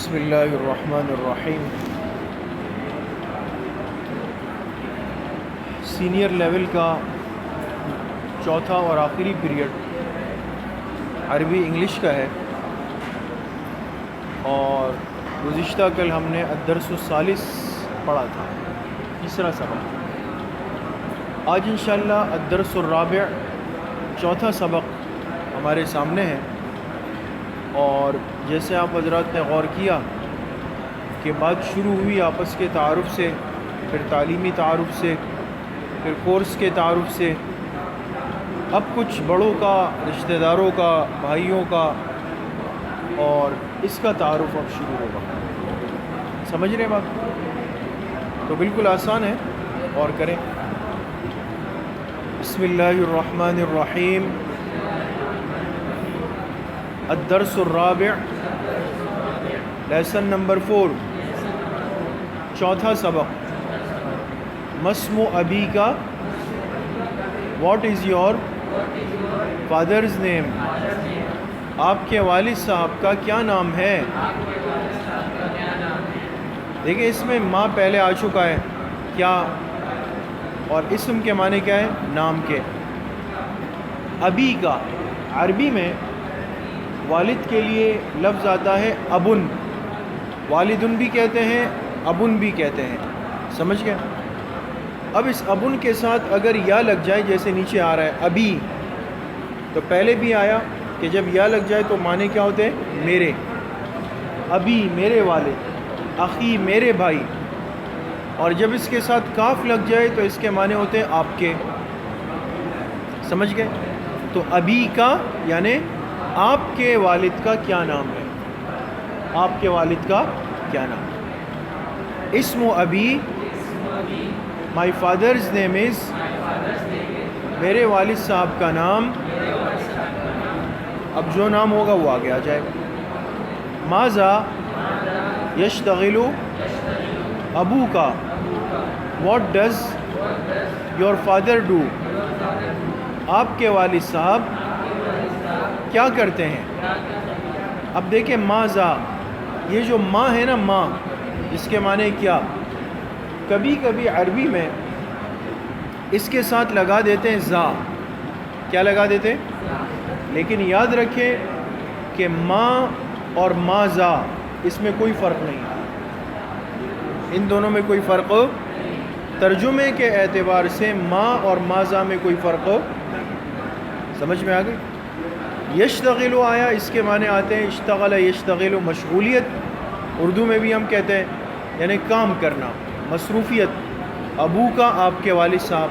بسم اللہ الرحمن الرحیم۔ سینئر لیول کا چوتھا اور آخری پیریڈ عربی انگلش کا ہے، اور گزشتہ کل ہم نے الدرس الثالث پڑھا تھا، تیسرا سبق۔ آج انشاءاللہ الدرس الرابع چوتھا سبق ہمارے سامنے ہے، اور جیسے آپ حضرات نے غور کیا کہ بات شروع ہوئی آپس کے تعارف سے، پھر تعلیمی تعارف سے، پھر کورس کے تعارف سے، اب کچھ بڑوں کا، رشتہ داروں کا، بھائیوں کا، اور اس کا تعارف اب شروع ہوگا۔ سمجھ رہے ہیں بات؟ تو بالکل آسان ہے، اور کریں۔ بسم اللہ الرحمن الرحیم۔ الدرس الرابع، لیسن نمبر 4، چوتھا سبق۔ مسم ابی کا، واٹ از یور فادرز نیم؟ آپ کے والد صاحب کا کیا نام ہے؟ دیکھیں اس میں ماں پہلے آ چکا ہے، کیا، اور اسم کے معنی کیا ہے؟ نام کے۔ ابی کا عربی میں والد کے لیے لفظ آتا ہے ابن، والدن بھی کہتے ہیں، ابن بھی کہتے ہیں، سمجھ گئے؟ اب اس ابن کے ساتھ اگر یا لگ جائے، جیسے نیچے آ رہا ہے ابی، تو پہلے بھی آیا کہ جب یا لگ جائے تو معنی کیا ہوتے ہیں؟ میرے، ابی میرے والد، اخی میرے بھائی، اور جب اس کے ساتھ کاف لگ جائے تو اس کے معنی ہوتے ہیں آپ کے، سمجھ گئے؟ تو ابی کا یعنی آپ کے والد کا کیا نام ہے، آپ کے والد کا کیا نام ہے۔ اسم ابی، مائی فادرز نیم از، میرے والد صاحب کا نام، اب جو نام ہوگا وہ آگے آ جائے گا۔ ماذا یشتغل ابو کا، what does your father do? آپ کے والد صاحب کیا کرتے ہیں؟ اب دیکھیں ماذا، یہ جو ماں ہے نا، ماں، اس کے معنی کیا؟ کبھی کبھی عربی میں اس کے ساتھ لگا دیتے ہیں زا، کیا لگا دیتے ہیں؟ لیکن یاد رکھیں کہ ماں اور ماذا اس میں کوئی فرق نہیں، ان دونوں میں کوئی فرق، ترجمے کے اعتبار سے ماں اور ماذا میں کوئی فرق، سمجھ میں آ گئی؟ یشتغل آیا، اس کے معنی آتے ہیں اشتغل یشتغل، مشغولیت، اردو میں بھی ہم کہتے ہیں، یعنی کام کرنا، مصروفیت۔ ابو کا آپ کے والد صاحب،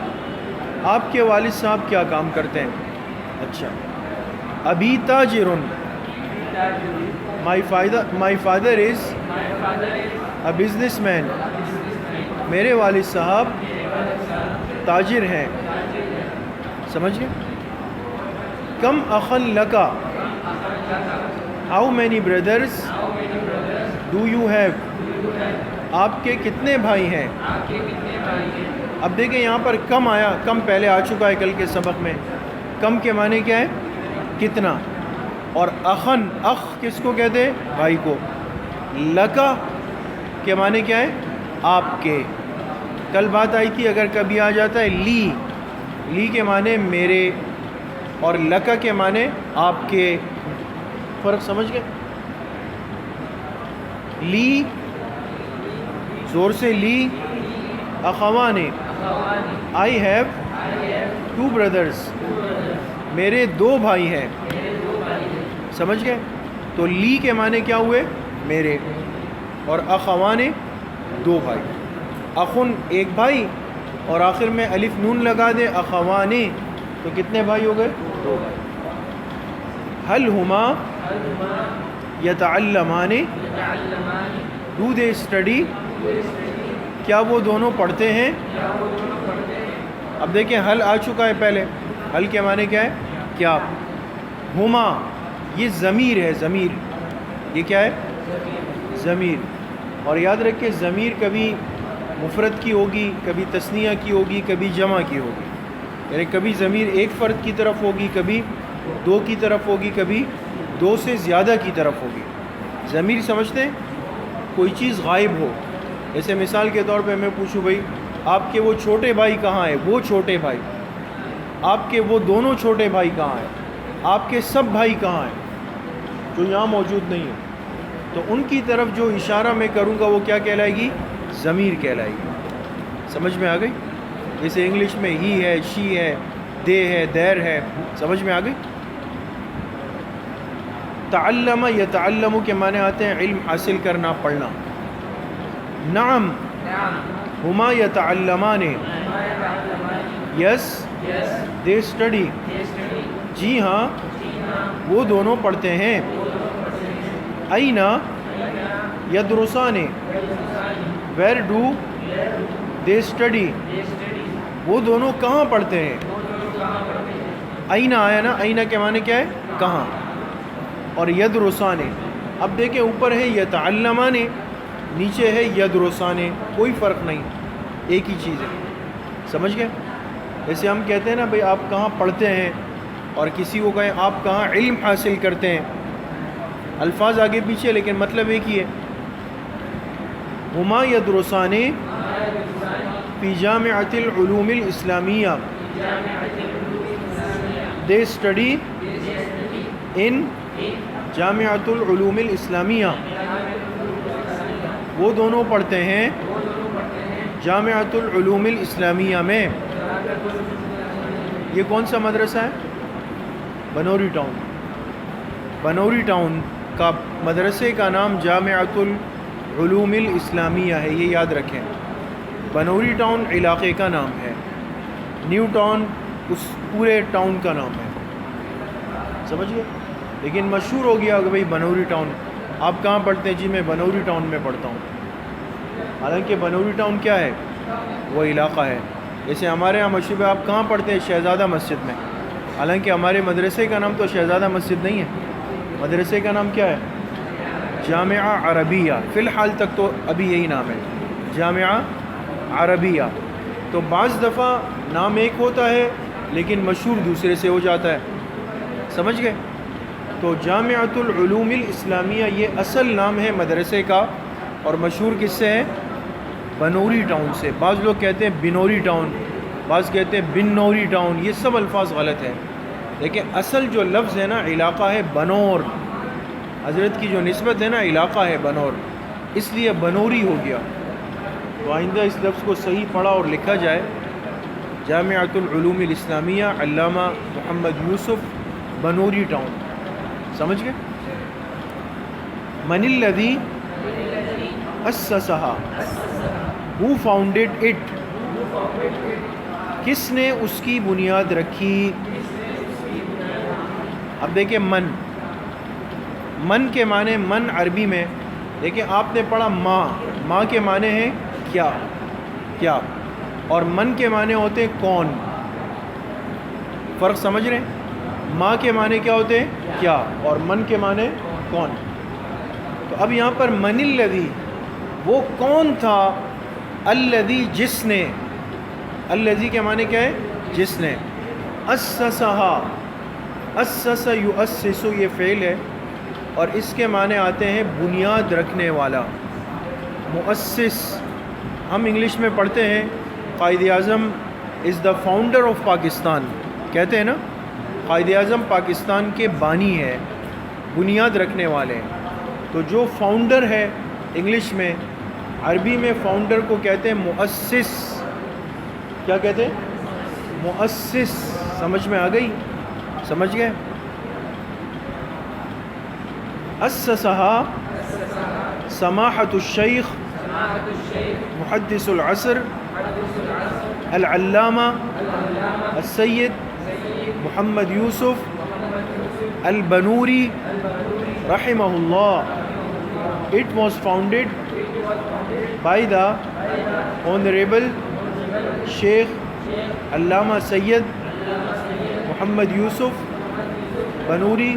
آپ کے والد صاحب کیا کام کرتے ہیں؟ اچھا، ابی تاجرن، my father is a business man, میرے والد صاحب تاجر ہیں، سمجھ گئے؟ کم اخن لکا، how many brothers do you have? آپ کے کتنے بھائی ہیں؟ اب دیکھیں یہاں پر کم آیا، کم پہلے آ چکا ہے کل کے سبق میں۔ کم کے معنی کیا ہے؟ کتنا، اور اخن، اخ کس کو کہتے ہیں؟ بھائی کو۔ لکا کے معنی کیا ہے؟ آپ کے۔ کل بات آئی تھی اگر کبھی آ جاتا ہے لی، لی کے معنی میرے، اور لکا کے معنی آپ کے، فرق سمجھ گئے؟ لی، زور سے لی، اخوانے، آئی ہیو 2 brothers، میرے 2 بھائی ہیں، سمجھ گئے؟ تو لی کے معنی کیا ہوئے؟ میرے، اور اخوانے 2 بھائی، اخن ایک بھائی، اور آخر میں الف نون لگا دے، اخوانے، تو کتنے بھائی ہو گئے؟ 2 بھائی۔ حل ہما یتعلمان، ڈو دے اسٹڈی، کیا وہ دونوں پڑھتے ہیں؟ اب دیکھیں حل آ چکا ہے پہلے، حل کے معنی کیا ہے؟ کیا۔ ہما، یہ ضمیر ہے، ضمیر، یہ کیا ہے؟ ضمیر، اور یاد رکھیں ضمیر کبھی مفرد کی ہوگی، کبھی تثنیہ کی ہوگی، کبھی جمع کی ہوگی، یعنی کبھی ضمیر ایک فرد کی طرف ہوگی، کبھی 2 کی طرف ہوگی، کبھی 2 سے زیادہ کی طرف ہوگی۔ ضمیر سمجھتے ہیں؟ کوئی چیز غائب ہو. جیسے مثال کے طور پہ میں پوچھوں بھائی آپ کے وہ چھوٹے بھائی کہاں ہیں؟ وہ چھوٹے بھائی. آپ کے وہ دونوں چھوٹے بھائی کہاں ہیں؟ آپ کے سب بھائی کہاں ہیں جو یہاں موجود نہیں ہیں؟ تو ان کی طرف جو اشارہ میں کروں گا وہ کیا کہلائے گی؟ ضمیر کہلائے گی. سمجھ میں آ گئی؟ جیسے انگلش میں ہی ہے، شی ہے، دے ہے، دیر ہے. سمجھ میں آ گئی؟ تعلم یتعلم کے معنی آتے ہیں علم حاصل کرنا، پڑھنا. نعم ہما یتعلمان، یس دے اسٹڈی، جی ہاں وہ دونوں پڑھتے ہیں. این یدرسان، ویر ڈو دے اسٹڈی، وہ دونوں کہاں پڑھتے ہیں؟ این آیا نا، این کے معنی کیا ہے؟ کہاں. اور یدرسان، اب دیکھیں اوپر ہے یتعلمان، نیچے ہے یدرسان، کوئی فرق نہیں، ایک ہی چیز ہے. سمجھ گئے؟ جیسے ہم کہتے ہیں نا بھئی آپ کہاں پڑھتے ہیں، اور کسی کو کہیں آپ کہاں علم حاصل کرتے ہیں، الفاظ آگے پیچھے لیکن مطلب ایک ہی ہے. ہما یدرسان فی جامعۃ العلوم الاسلامیہ، دے اسٹڈی ان جامعۃ العلوم الاسلامیہ، وہ دونوں پڑھتے ہیں جامعۃ العلوم الاسلامیہ میں. یہ کون سا مدرسہ ہے؟ بنوری ٹاؤن. بنوری ٹاؤن کا مدرسے کا نام جامعۃ العلوم الاسلامیہ ہے، یہ یاد رکھیں. بنوری ٹاؤن علاقے کا نام ہے، نیو ٹاؤن اس پورے ٹاؤن کا نام ہے. سمجھ گئے؟ لیکن مشہور ہو گیا کہ بھئی بنوری ٹاؤن. آپ کہاں پڑھتے ہیں؟ جی میں بنوری ٹاؤن میں پڑھتا ہوں. حالانکہ بنوری ٹاؤن کیا ہے؟ وہ علاقہ ہے. جیسے ہمارے یہاں مشہور ہے آپ کہاں پڑھتے ہیں؟ شہزادہ مسجد میں. حالانکہ ہمارے مدرسے کا نام تو شہزادہ مسجد نہیں ہے، مدرسے کا نام کیا ہے؟ جامعہ عربیہ. فی الحال تک تو ابھی یہی نام ہے، جامعہ عربیہ. تو بعض دفعہ نام ایک ہوتا ہے لیکن مشہور دوسرے سے ہو جاتا ہے. سمجھ گئے؟ تو جامعۃ العلوم الاسلامیہ یہ اصل نام ہے مدرسے کا، اور مشہور کس سے ہے؟ بنوری ٹاؤن سے. بعض لوگ کہتے ہیں بنوری ٹاؤن، بعض کہتے ہیں بن نوری ٹاؤن. یہ سب الفاظ غلط ہے، لیکن اصل جو لفظ ہے نا علاقہ ہے بنور. حضرت کی جو نسبت ہے نا علاقہ ہے بنور، اس لیے بنوری ہو گیا. تو آئندہ اس لفظ کو صحیح پڑھا اور لکھا جائے. جامعۃ العلوم الاسلامیہ علامہ محمد یوسف، بنوری ٹاؤن. سمجھ گئے؟ من الذی اسسہا، who founded it، کس نے اس کی بنیاد رکھی. اب دیکھیں من، من کے معنی من عربی میں دیکھیں آپ نے پڑھا ماں، ماں کے معنی ہیں کیا، کیا، اور من کے معنی ہوتے ہیں کون. فرق سمجھ رہے ہیں؟ ماں کے معنی کیا ہوتے ہیں؟ کیا، اور من کے معنی کون. تو اب یہاں پر من الذی، وہ کون تھا، الذی جس نے، الذی کے معنی کیا ہے؟ جس نے. اسسہا، اسس یؤسس یہ فعل ہے اور اس کے معنی آتے ہیں بنیاد رکھنے والا، مؤسس. ہم انگلش میں پڑھتے ہیں قائد اعظم از دا فاؤنڈر آف پاکستان، کہتے ہیں نا قائد اعظم پاکستان کے بانی ہے، بنیاد رکھنے والے. تو جو فاؤنڈر ہے انگلش میں، عربی میں فاؤنڈر کو کہتے ہیں مؤسس. کیا کہتے ہیں؟ مؤسس. سمجھ میں آ گئی؟ سمجھ گئے؟ اسسہا سماحۃ الشیخ محدث العصر العلامہ السید محمد یوسف البنوری رحمہ اللہ. It was founded by the Honorable Sheikh علامہ سید محمد یوسف بنوری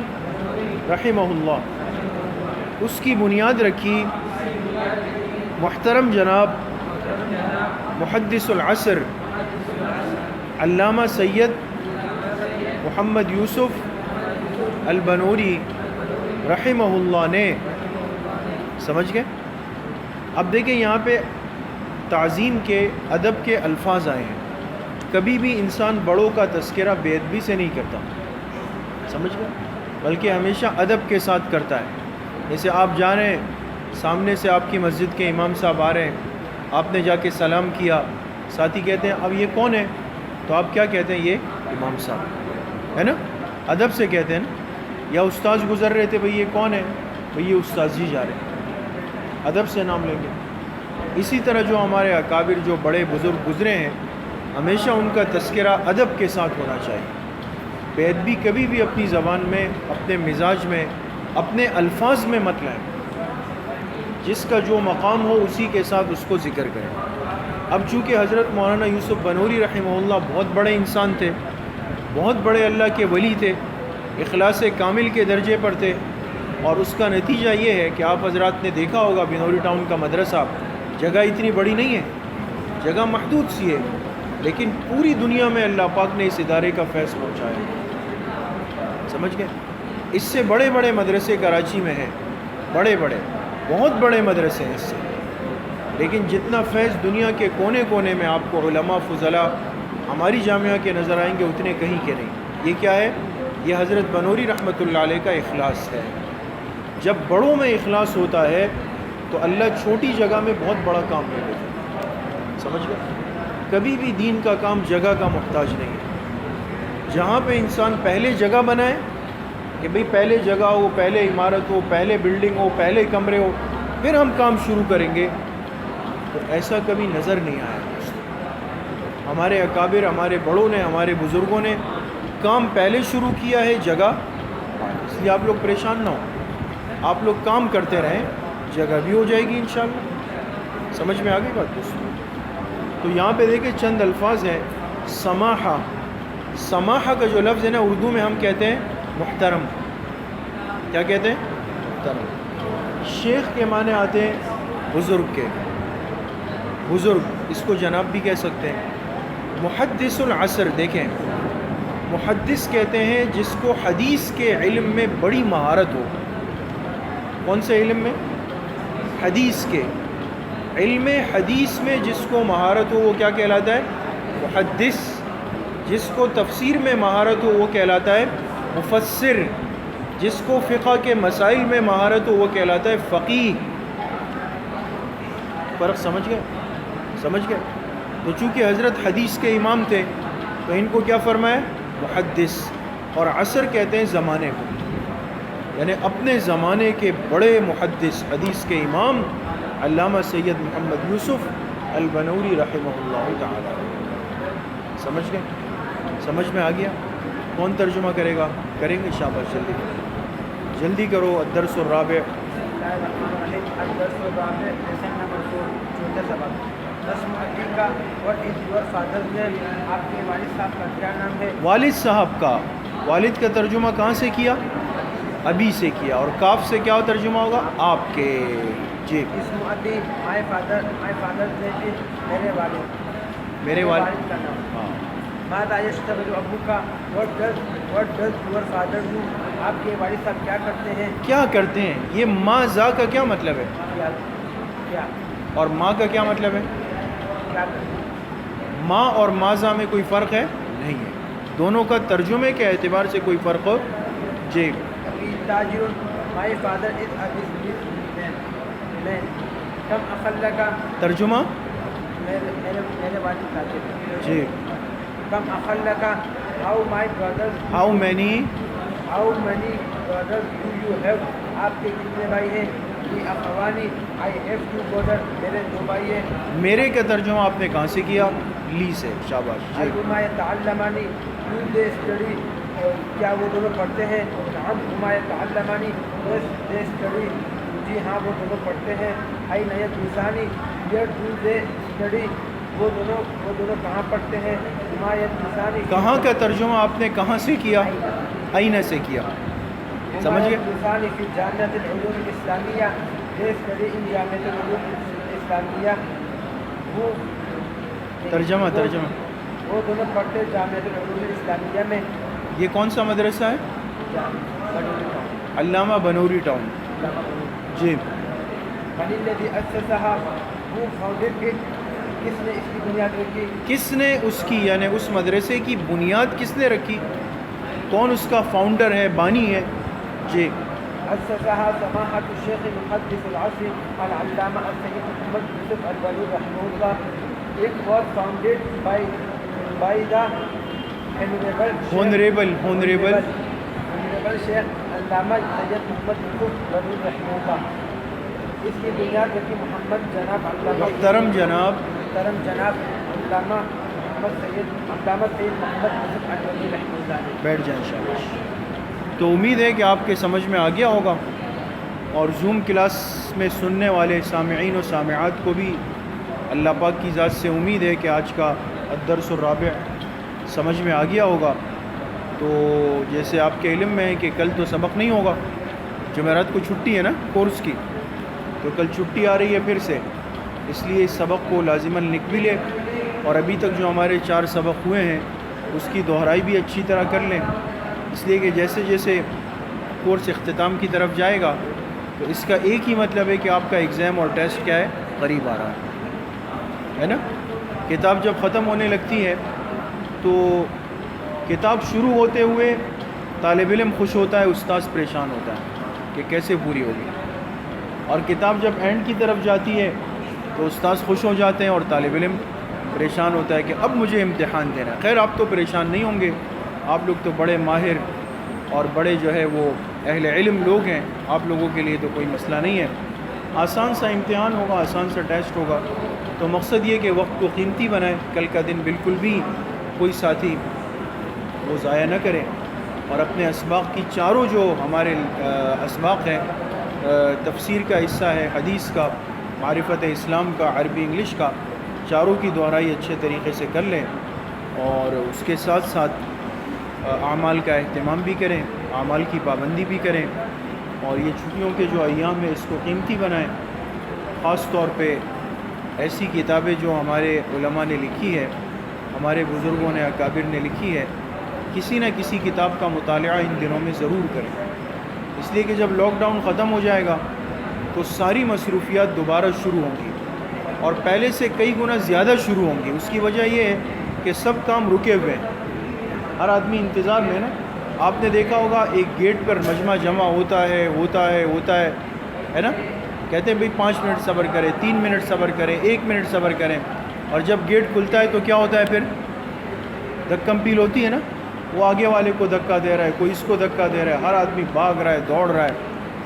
رحمہ اللہ. اس کی بنیاد رکھی محترم جناب محدث العصر علامہ سید محمد یوسف البنوری رحمہ اللہ نے. سمجھ گئے؟ اب دیکھیں یہاں پہ تعظیم کے ادب کے الفاظ آئے ہیں. کبھی بھی انسان بڑوں کا تذکرہ بے ادبی سے نہیں کرتا, سمجھ گئے, بلکہ ہمیشہ ادب کے ساتھ کرتا ہے. جیسے آپ جا رہے ہیں, سامنے سے آپ کی مسجد کے امام صاحب آ رہے ہیں, آپ نے جا کے سلام کیا, ساتھی کہتے ہیں اب یہ کون ہے, تو آپ کیا کہتے ہیں, یہ امام صاحب ہے نا, ادب سے کہتے ہیں نا. یا استاذ گزر رہے تھے, بھئی یہ کون ہے, بھئی یہ استاذ جی جا رہے ہیں, ادب سے نام لیں گے. اسی طرح جو ہمارے اکابر جو بڑے بزرگ گزرے ہیں, ہمیشہ ان کا تذکرہ ادب کے ساتھ ہونا چاہیے. بے ادبی کبھی بھی اپنی زبان میں, اپنے مزاج میں, اپنے الفاظ میں مت لائیں. جس کا جو مقام ہو اسی کے ساتھ اس کو ذکر کریں. اب چونکہ حضرت مولانا یوسف بنوری رحمہ اللہ بہت بڑے انسان تھے, بہت بڑے اللہ کے ولی تھے, اخلاص کامل کے درجے پر تھے, اور اس کا نتیجہ یہ ہے کہ آپ حضرات نے دیکھا ہوگا بنوری ٹاؤن کا مدرسہ, جگہ اتنی بڑی نہیں ہے, جگہ محدود سی ہے, لیکن پوری دنیا میں اللہ پاک نے اس ادارے کا فیض پہنچایا. سمجھ گئے. اس سے بڑے بڑے مدرسے کراچی میں ہیں, بڑے بڑے بہت بڑے مدرسے ہیں اس سے, لیکن جتنا فیض دنیا کے کونے کونے میں آپ کو علماء فضلاء ہماری جامعہ کے نظر آئیں گے, اتنے کہیں کے نہیں. یہ کیا ہے, یہ حضرت بنوری رحمۃ اللہ علیہ کا اخلاص ہے. جب بڑوں میں اخلاص ہوتا ہے تو اللہ چھوٹی جگہ میں بہت بڑا کام کر دیتا ہے. سمجھ گئے. کبھی بھی دین کا کام جگہ کا محتاج نہیں ہے. جہاں پہ انسان پہلے جگہ بنائے کہ بھئی پہلے جگہ ہو, پہلے عمارت ہو, پہلے بلڈنگ ہو, پہلے کمرے ہو, پھر ہم کام شروع کریں گے, تو ایسا کبھی نظر نہیں آیا. ہمارے اکابر, ہمارے بڑوں نے, ہمارے بزرگوں نے کام پہلے شروع کیا ہے, جگہ. اس لیے آپ لوگ پریشان نہ ہوں, آپ لوگ کام کرتے رہیں, جگہ بھی ہو جائے گی انشاءاللہ. سمجھ میں آ گئی بات دوستوں. تو یہاں پہ دیکھیں چند الفاظ ہیں. سماحہ, سماحہ کا جو لفظ ہے نا, اردو میں ہم کہتے ہیں محترم. کیا کہتے ہیں, محترم. شیخ کے معنی آتے ہیں بزرگ کے, بزرگ, اس کو جناب بھی کہہ سکتے ہیں. محدث العصر, دیکھیں محدث کہتے ہیں جس کو حدیث کے علم میں بڑی مہارت ہو. کون سے علم میں, حدیث کے علم حدیث میں جس کو مہارت ہو وہ کیا کہلاتا ہے, محدث. جس کو تفسیر میں مہارت ہو وہ کہلاتا ہے مفسر. جس کو فقہ کے مسائل میں مہارت ہو وہ کہلاتا ہے فقیہ. فرق سمجھ گئے, سمجھ گئے. تو چونکہ حضرت حدیث کے امام تھے تو ان کو کیا فرمایا, محدث. اور عصر کہتے ہیں زمانے کو, یعنی اپنے زمانے کے بڑے محدث, حدیث کے امام علامہ سید محمد یوسف البنوری رحمہ اللہ تعالی. سمجھ گئے, سمجھ میں آ گیا. کون ترجمہ کرے گا, کریں گے شاباش, جلدی جلدی کرو. الدرس الرابع, والد صاحب کا, والد کا ترجمہ کہاں سے کیا, ابھی سے کیا, اور کاف سے کیا ترجمہ ہوگا, آپ کے. جی, اسم ابی, مائی فادر, مائی فادر میرے والد, میرے والد کا نام. ہاں. ماذا یشتغل ابوکا, what does your father do, آپ کے والد صاحب کیا کرتے ہیں, کیا کرتے ہیں. یہ ما زا کا کیا مطلب ہے, کیا, اور ماں کا کیا مطلب ہے. کیا کرتے ہیں. ماں اور ماضا میں کوئی فرق ہے, نہیں ہے. دونوں کا ترجمے کے اعتبار سے کوئی فرق ہو. جی, تاجر, my father is a business man. کم اخلا کا ترجمہ, میرے والد تاجر. جی. کم اخلا کا, how my brothers, how many brothers do you have, آپ کے کتنے بھائی ہیں. لی اخوانی, I have 2 brothers, میرے 2 بھائی ہیں. میرے کا ترجمہ آپ نے کہاں سے کیا, لی سے. شاباش. جی. ہما یتعلمانی, do they study, کیا وہ دونوں پڑھتے ہیں. نعم ہما یتعلمانی, yes they study, جی ہاں وہ دونوں پڑھتے ہیں. این یدرسانی, where do they study, وہ دونوں کہاں پڑھتے ہیں. ہما یدرسانی, کہاں کا ترجمہ آپ نے کہاں سے کیا, آئینہ سے کیا. سمجھ گئے. یدرسانی فی جامعۃ العلوم الاسلامیہ, they study in جامعۃ العلوم الاسلامیہ. وہ ترجمہ, ترجمہ. وہ دونوں پڑھتے ہیں جامعۃ العلوم الاسلامیہ میں. یہ کون سا مدرسہ ہے, علامہ بنوری ٹاؤن. جی. من الذي أسسها who founded it کس نے اس کی بنیاد رکھی کس نے اس کی یعنی اس مدرسے کی بنیاد کس نے رکھی کون اس کا فاؤنڈر ہے بانی ہے جی أسسها سماحة الشيخ محدث العصر العلامة السيد محمد يوسف البلوغ رحمه الله. It was founded by the honorable شیخ علامہ سید محمد یوسف بلوغ رحمہ اللہ. اس کی بنیاد رکھی محمد جناب محترم جناب علامہ سید محمد یوسف البلوغ رحمہ اللہ نے. بیٹھ جائیں انشاءاللہ. تو امید ہے کہ آپ کے سمجھ میں آ گیا ہوگا اور زوم کلاس میں سننے والے سامعین و سامعات کو بھی اللہ پاک کی ذات سے امید ہے کہ آج کا الدرس الرابع سمجھ میں آ گیا ہوگا. تو جیسے آپ کے علم میں ہے کہ کل تو سبق نہیں ہوگا, جمعرات کو چھٹی ہے نا کورس کی, تو کل چھٹی آ رہی ہے پھر سے, اس لیے اس سبق کو لازماً لکھ بھی لیں اور ابھی تک جو ہمارے 4 سبق ہوئے ہیں اس کی دہرائی بھی اچھی طرح کر لیں, اس لیے کہ جیسے جیسے کورس اختتام کی طرف جائے گا تو اس کا ایک ہی مطلب ہے کہ آپ کا ایگزام اور ٹیسٹ کیا ہے قریب آ رہا ہے نا. کتاب جب ختم ہونے لگتی ہے تو کتاب شروع ہوتے ہوئے طالب علم خوش ہوتا ہے, استاذ پریشان ہوتا ہے کہ کیسے پوری ہوگی, اور کتاب جب اینڈ کی طرف جاتی ہے تو استاذ خوش ہو جاتے ہیں اور طالب علم پریشان ہوتا ہے کہ اب مجھے امتحان دینا ہے. خیر آپ تو پریشان نہیں ہوں گے, آپ لوگ تو بڑے ماہر اور بڑے جو ہے وہ اہل علم لوگ ہیں, آپ لوگوں کے لیے تو کوئی مسئلہ نہیں ہے. آسان سا امتحان ہوگا, آسان سا ٹیسٹ ہوگا. تو مقصد یہ کہ وقت کو قیمتی بنائیں, کل کا دن بالکل بھی کوئی ساتھی وہ ضائع نہ کرے, اور اپنے اسباق کی چاروں جو ہمارے اسباق ہیں, تفسیر کا حصہ ہے, حدیث کا, معرفت اسلام کا, عربی انگلش کا, چاروں کی دہرائی اچھے طریقے سے کر لیں, اور اس کے ساتھ ساتھ اعمال کا اہتمام بھی کریں, اعمال کی پابندی بھی کریں, اور یہ چھٹیوں کے جو ایام ہیں اس کو قیمتی بنائیں. خاص طور پہ ایسی کتابیں جو ہمارے علماء نے لکھی ہے, ہمارے بزرگوں نے, اکابر نے لکھی ہے, کسی نہ کسی کتاب کا مطالعہ ان دنوں میں ضرور کریں, اس لیے کہ جب لاک ڈاؤن ختم ہو جائے گا تو ساری مصروفیات دوبارہ شروع ہوں گی, اور پہلے سے کئی گنا زیادہ شروع ہوں گی. اس کی وجہ یہ ہے کہ سب کام رکے ہوئے ہیں, ہر آدمی انتظار میں نا. آپ نے دیکھا ہوگا ایک گیٹ پر مجمع جمع ہوتا ہے نا, کہتے ہیں بھئی 5 منٹ صبر کریں, 3 منٹ صبر کریں, 1 منٹ صبر کریں, اور جب گیٹ کھلتا ہے تو کیا ہوتا ہے, پھر دھکم پیل ہوتی ہے نا, وہ آگے والے کو دھکا دے رہا ہے, کوئی اس کو دھکا دے رہا ہے, ہر آدمی بھاگ رہا ہے, دوڑ رہا ہے.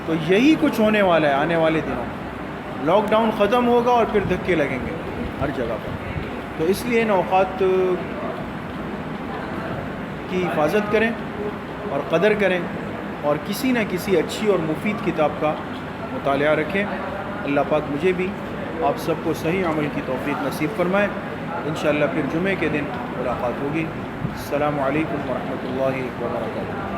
تو یہی کچھ ہونے والا ہے آنے والے دنوں. لاک ڈاؤن ختم ہوگا اور پھر دھکے لگیں گے ہر جگہ پر. تو اس لیے ان اوقات کی حفاظت کریں اور قدر کریں, اور کسی نہ کسی اچھی اور مفید کتاب کا مطالعہ رکھیں. اللہ پاک مجھے بھی آپ سب کو صحیح عمل کی توفیق نصیب فرمائے. انشاءاللہ پھر جمعے کے دن ملاقات ہوگی. السلام علیکم ورحمۃ اللہ وبرکاتہ.